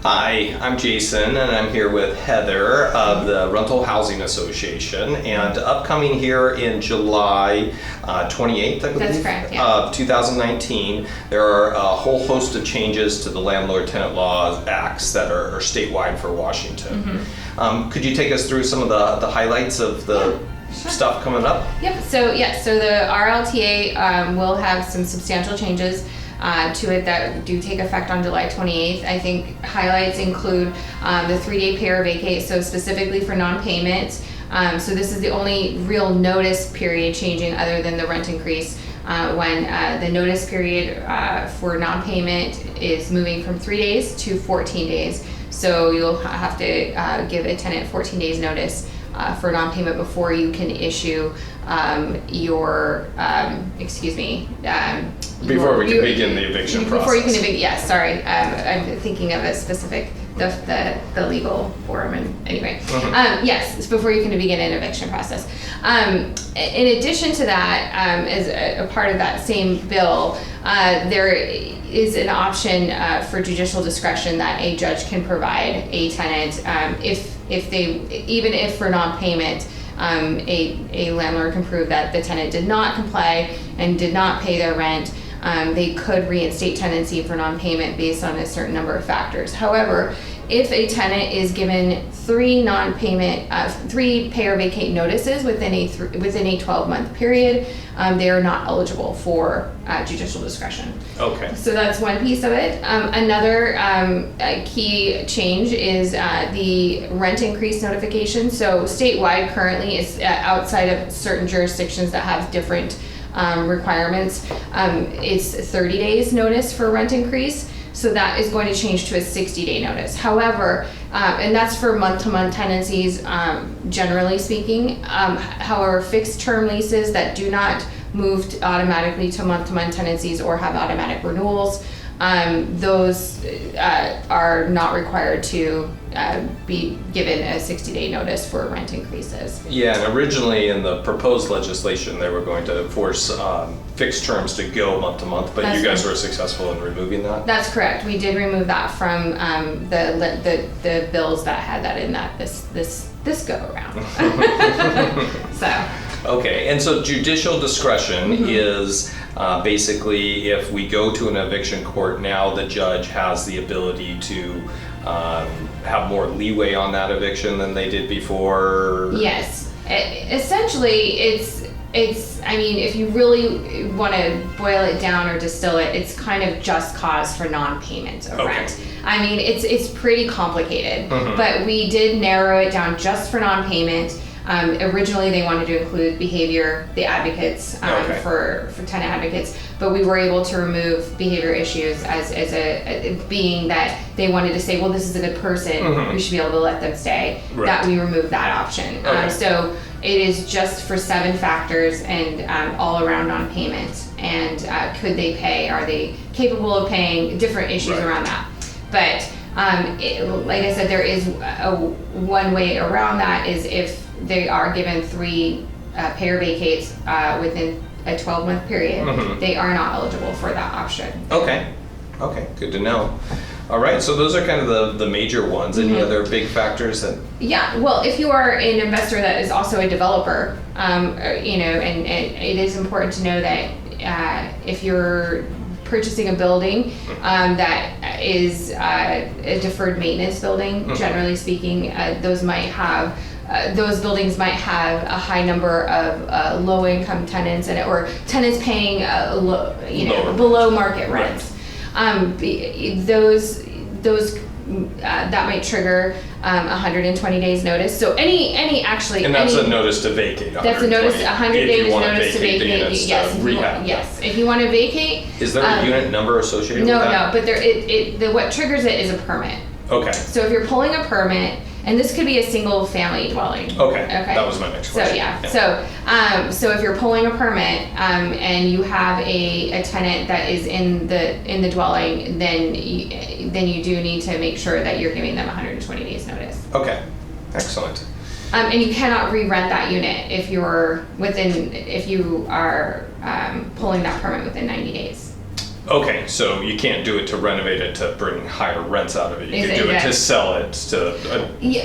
Hi, I'm Jason, and I'm here with Heather of the Rental Housing Association. And upcoming here in July 28th, I believe, That's correct, yeah. of 2019, there are a whole host of changes to the Landlord-Tenant Law Acts that are statewide for Washington. Could you take us through some of the highlights of the stuff coming up? Yep. So the RLTA will have some substantial changes to it that do take effect on July 28th. I think highlights include the 3-day pay or vacate, so specifically for non-payment. So this is the only real notice period changing other than the rent increase, when the notice period for non-payment is moving from 3 days to 14 days. So you'll have to give a tenant 14 days notice for non-payment before you can issue your Before we can begin the eviction process. Before you can evict, yes, sorry. I'm thinking of a specific, the legal forum, and anyway. Yes, it's before you can begin an eviction process. In addition to that, as a part of that same bill, there is an option for judicial discretion that a judge can provide a tenant even if for non-payment, a landlord can prove that the tenant did not comply and did not pay their rent. They could reinstate tenancy for non-payment based on a certain number of factors. However, if a tenant is given 3 pay or vacate notices within a 12-month period, they are not eligible for judicial discretion. Okay. So that's one piece of it. Another key change is the rent increase notification. So statewide currently is outside of certain jurisdictions that have different requirements. It's 30 days notice for rent increase. So that is going to change to a 60-day notice. However, and that's for month-to-month tenancies, generally speaking. However, fixed-term leases that do not move automatically to month-to-month tenancies or have automatic renewals, those are not required to be given a 60-day notice for rent increases. Yeah, and originally in the proposed legislation, they were going to force fixed terms to go month to month, but you guys were successsul in removing that? That's correct. We did remove that from the bills that had that in that this go around. So. Okay, and so judicial discretion is basically if we go to an eviction court now, the judge has the ability to have more leeway on that eviction than they did before? Yes. Essentially, it's. I mean, if you really want to boil it down or distill it, it's kind of just cause for non-payment of rent. I mean, it's pretty complicated, but we did narrow it down just for non-payment. Originally, they wanted to include behavior, the advocates, for tenant advocates, but we were able to remove behavior issues as a being that they wanted to say, well, this is a good person, we should be able to let them stay. Right. That we removed that option. So it is just for 7 factors and all around non-payment. And could they pay? Are they capable of paying? Different issues around that. But like I said, there is one way around that is if they are given 3 pay or vacates within a 12-month period, they are not eligible for that option. Okay, good to know. All right, so those are kind of the major ones. Any other big factors that? Yeah, well, if you are an investor that is also a developer, and it is important to know that if you're purchasing a building that is a deferred maintenance building, generally speaking, those buildings might have a high number of low-income tenants in it, or tenants paying below market rents. That might trigger 120 days notice. So any actually. And that's a notice to vacate. That's a notice, 100 days notice to vacate. Yes. If you want to vacate. Is there a unit number associated with that? No, but what triggers it is a permit. Okay. So if you're pulling a permit, and this could be a single family dwelling. Okay. That was my next question. So if you're pulling a permit and you have a tenant that is in the dwelling, then you do need to make sure that you're giving them 120 days notice. Okay. Excellent. And you cannot re-rent that unit if you are pulling that permit within 90 days. Okay, so you can't do it to renovate it to bring higher rents out of it. You can do it to sell it to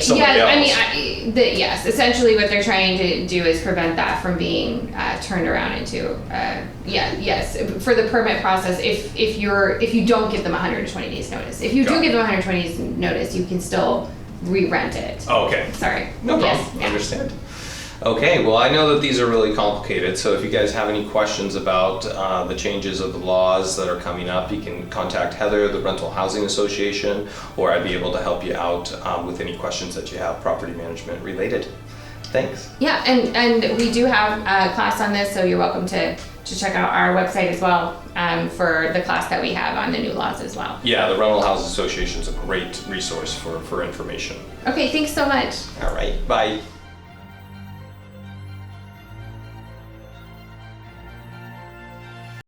somebody else. I mean, yes. Essentially, what they're trying to do is prevent that from being turned around into. Yes, for the permit process. If you don't give them 120 days notice, if you do give them 120 days notice, you can still re-rent it. Oh, okay. Sorry. No problem. Yes, yeah. Understand. Okay, well, I know that these are really complicated, so if you guys have any questions about the changes of the laws that are coming up, you can contact Heather, the Rental Housing Association, or I'd be able to help you out with any questions that you have property management related. Thanks. Yeah, and we do have a class on this, so you're welcome to check out our website as well for the class that we have on the new laws as well. Yeah, the Rental Housing Association is a great resource for information. Okay, thanks so much. All right, bye.